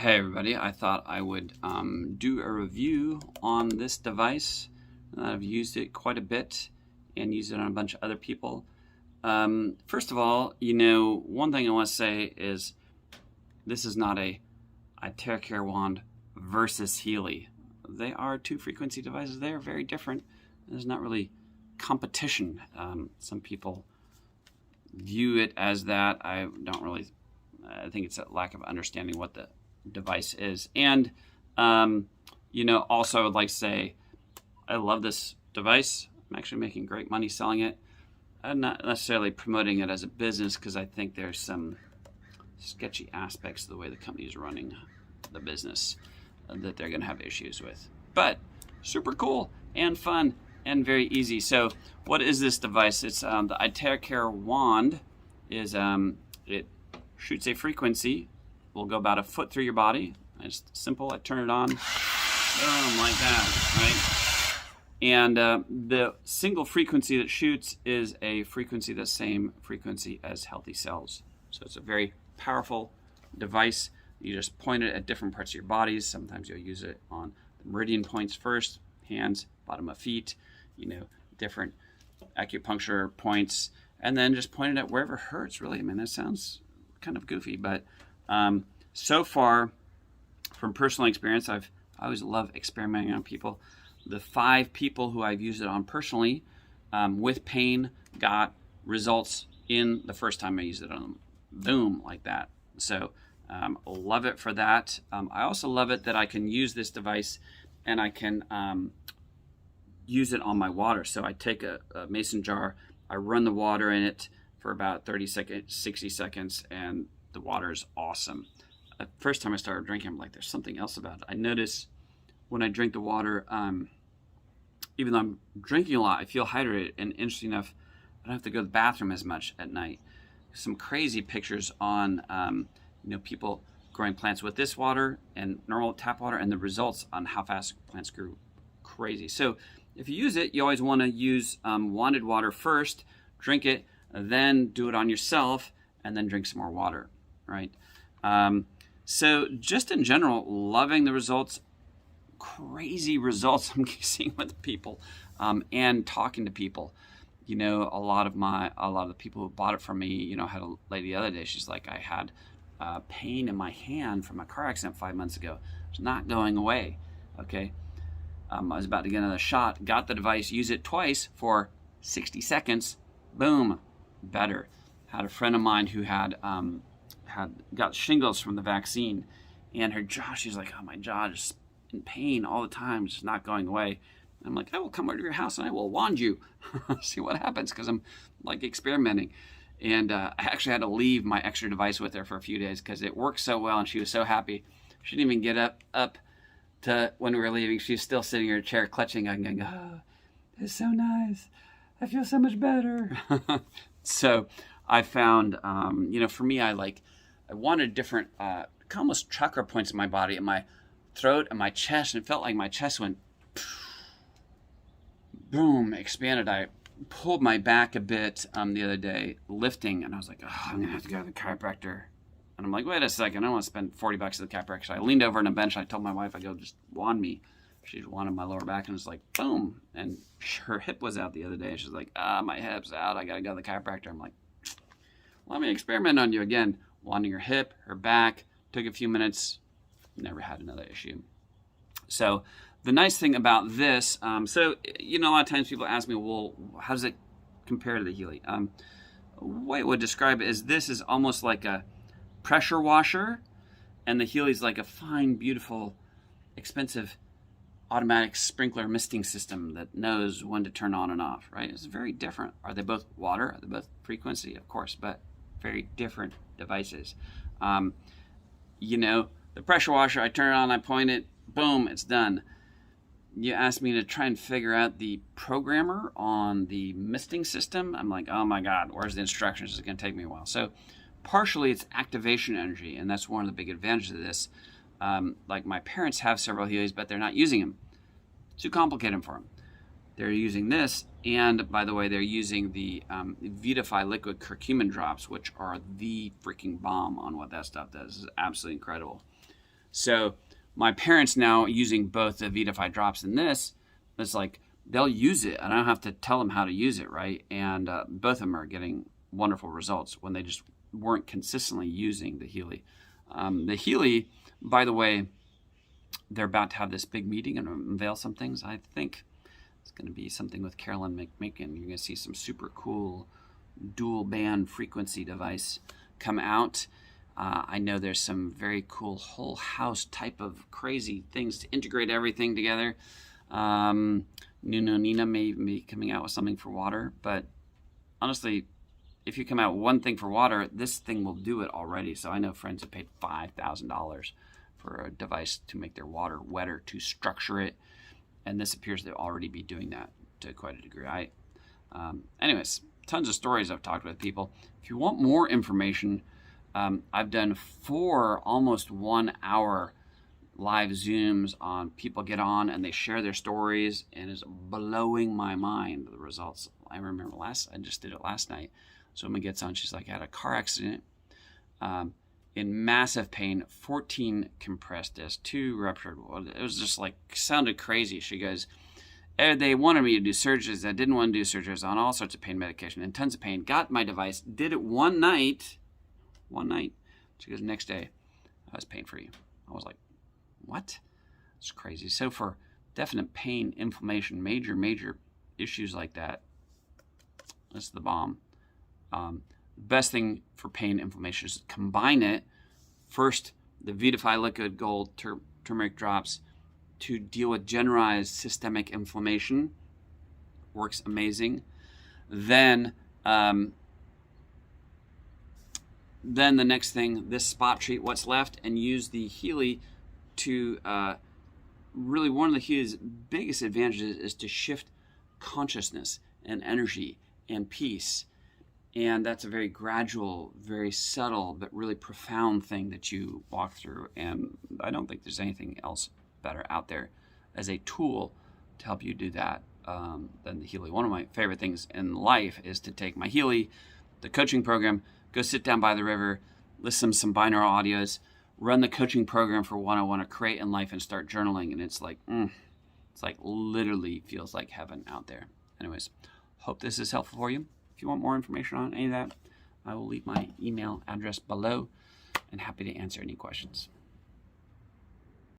Hey everybody, I thought I would do a review on this device. I've used it quite a bit and used it on a bunch of other people. First of all, one thing I want to say is this is not a iTeracare wand versus Healy. They are two frequency devices. They are very different. There's not really competition. Some people view it as that. I think it's a lack of understanding what the device is. And also I would like to say I love this device. I'm actually making great money selling it. I'm not necessarily promoting it as a business because I think there's some sketchy aspects of the way the company is running the business that they're going to have issues with. But super cool and fun and very easy. So what is this device? It's the iTeracare wand. It shoots a frequency. Will go about a foot through your body. It's simple. I turn it on, boom, like that, right? And the single frequency that shoots is a frequency, the same frequency as healthy cells. So it's a very powerful device. You just point it at different parts of your bodies. Sometimes you'll use it on the meridian points first, hands, bottom of feet, different acupuncture points, and then just point it at wherever hurts, really. I mean, that sounds kind of goofy, but so far, from personal experience, I always love experimenting on people. The 5 people who I've used it on personally with pain got results in the first time I used it on them. Boom, like that. So love it for that. I also love it that I can use this device and I can use it on my water. So I take a mason jar, I run the water in it for about 30 seconds, 60 seconds, and the water is awesome. First time I started drinking, I'm like, there's something else about it. I notice when I drink the water, even though I'm drinking a lot, I feel hydrated. And interesting enough, I don't have to go to the bathroom as much at night. Some crazy pictures on people growing plants with this water and normal tap water, and the results on how fast plants grew. Crazy. So if you use it, you always want to use wanded water first, drink it, then do it on yourself, and then drink some more water, right? So just in general, loving the results, crazy results I'm seeing with people, and talking to people. A lot of the people who bought it from me, I had a lady the other day, she's like, I had pain in my hand from a car accident 5 months ago. It's not going away, okay? I was about to get another shot, got the device, used it twice for 60 seconds, boom, better. Had a friend of mine who had got shingles from the vaccine, and her jaw, she's like, oh, my jaw is in pain all the time, it's just not going away. And I'm like, I will come over to your house and I will wand you, see what happens, because I'm like experimenting. And I actually had to leave my extra device with her for a few days because it worked so well, and she was so happy. She didn't even get up to when we were leaving. She was still sitting in her chair clutching and going, oh, it's so nice. I feel so much better. So I found, for me, I wanted different, almost chakra points in my body, in my throat and my chest, and it felt like my chest went, boom, expanded. I pulled my back a bit the other day, lifting, and I was like, oh, I'm going to have to go to the chiropractor. And I'm like, wait a second, I don't want to spend $40 at the chiropractor. So I leaned over on a bench, and I told my wife, I go, just wand me. She just wanded my lower back, and it was like, boom. And her hip was out the other day. She's like, my hip's out. I got to go to the chiropractor. I'm like, let me experiment on you again. Wanding her hip, her back, took a few minutes, never had another issue. So the nice thing about this, a lot of times people ask me, well, how does it compare to the Healy? The way I would describe it is this is almost like a pressure washer, and the Healy's like a fine, beautiful, expensive automatic sprinkler misting system that knows when to turn on and off, right? It's very different. Are they both water? Are they both frequency? Of course, but very different devices. The pressure washer, I turn it on, I point it, boom, it's done. You asked me to try and figure out the programmer on the misting system. I'm like, oh my God, where's the instructions? It's going to take me a while. So partially it's activation energy, and that's one of the big advantages of this. Like my parents have several Healys, but they're not using them. Too complicated for them. They're using this, and by the way, they're using the Vitify liquid curcumin drops, which are the freaking bomb on what that stuff does. It's absolutely incredible. So my parents now using both the Vitify drops and this, it's like they'll use it. And I don't have to tell them how to use it, right? And both of them are getting wonderful results when they just weren't consistently using the Healy. The Healy, by the way, they're about to have this big meeting and unveil some things. I think it's going to be something with Carolyn McMicken. You're going to see some super cool dual band frequency device come out. I know there's some very cool whole house type of crazy things to integrate everything together. Nina may even be coming out with something for water, but honestly, if you come out with one thing for water, this thing will do it already. So I know friends have paid $5,000 for a device to make their water wetter, to structure it, and this appears to already be doing that to quite a degree. Anyways, tons of stories I've talked with people. If you want more information, I've done 4 almost 1 hour live Zooms on people get on and they share their stories, and it's blowing my mind, the results. I remember I just did it last night. So woman gets on, she's like, I had a car accident, in massive pain, 14 compressed discs, 2 ruptured. It was just like, sounded crazy. She goes, they wanted me to do surgeries. I didn't want to do surgeries, on all sorts of pain medication and tons of pain. Got my device, did it one night. She goes, next day, I was pain free. I was like, what? It's crazy. So for definite pain, inflammation, major issues like that, this is the bomb. Best thing for pain, inflammation is combine it. First, the Vitify Liquid Gold turmeric drops to deal with generalized systemic inflammation. Works amazing. Then the next thing, this spot treat what's left and use the Healy to really, one of the Healy's biggest advantages is to shift consciousness and energy and peace. And that's a very gradual, very subtle, but really profound thing that you walk through. And I don't think there's anything else better out there as a tool to help you do that than the Healy. One of my favorite things in life is to take my Healy, the coaching program, go sit down by the river, listen to some binaural audios, run the coaching program for what I want to create in life, and start journaling. And it's like literally feels like heaven out there. Anyways, hope this is helpful for you. If you want more information on any of that, I will leave my email address below and happy to answer any questions.